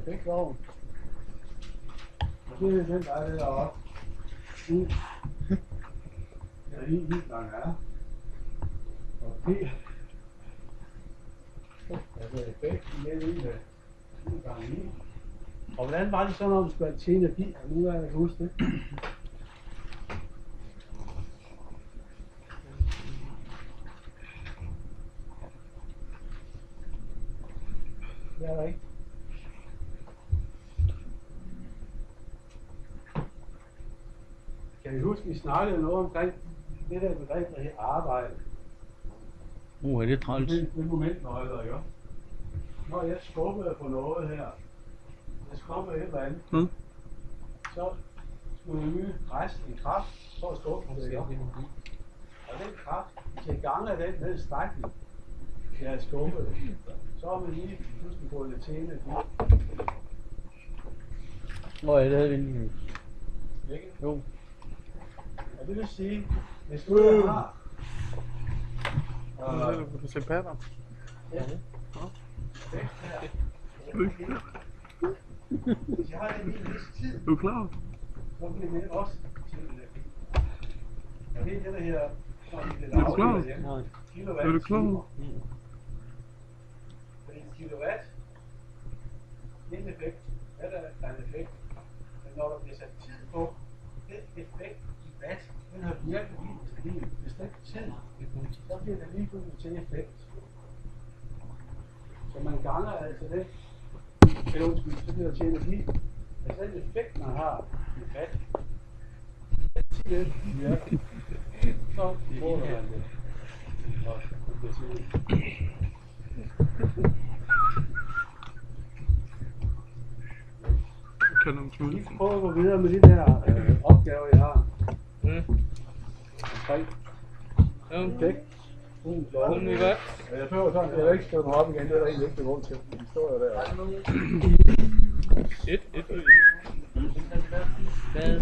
effektloven. Og det er den, der er deroppe. Ja, helt langt er. Og P. Altså effekten med i det. Og hvordan var det så, når du skulle til energi? Nu er jeg huske det. Det er der ikke. Kan I huske, vi snakkede noget omkring det der begreb, der hedder arbejde? Er det træls? Det er momentnøgler, ikke? Når jeg skubbede på noget her, jeg skubbede et eller andet, så skulle jeg yde resten kraft for at skubbe på det, ikke? Og den kraft, til gang af den strækning, jeg har skubbet, så har man lige pludselig gået lidt til energi. Hvor er det, havde vi lige? Ikke? Jo. Og det vil sige, hvis du har... Du kan se patter. Ja. Væk her. Hvis jeg har det lige en vis tid, Du er klar? så bliver det også til energi. Og det er det, der hedder... Er du klar? Kilowatt. Er du klar? Fordi en kilowatt, det er en effekt. Hvad er en effekt? Men når der bliver sat tid på, den effekt i watt, den har virket i en bestemt tid, så bliver det lige pludselig til effekt. Så man ganger altså det, eller undskyld, så bliver der til energi. Altså den effekt, man har i watt, den tid den virker, så måler man det. Og det bliver til energi. Kan du smule? Vi prøver at gå videre med de der opgaver, jeg har. Omkring effekt. Jeg prøver sådan, jeg vil ikke skrive dem op igen, det er der egentlig ikke til grund til. De står jo der. Et. Hvad?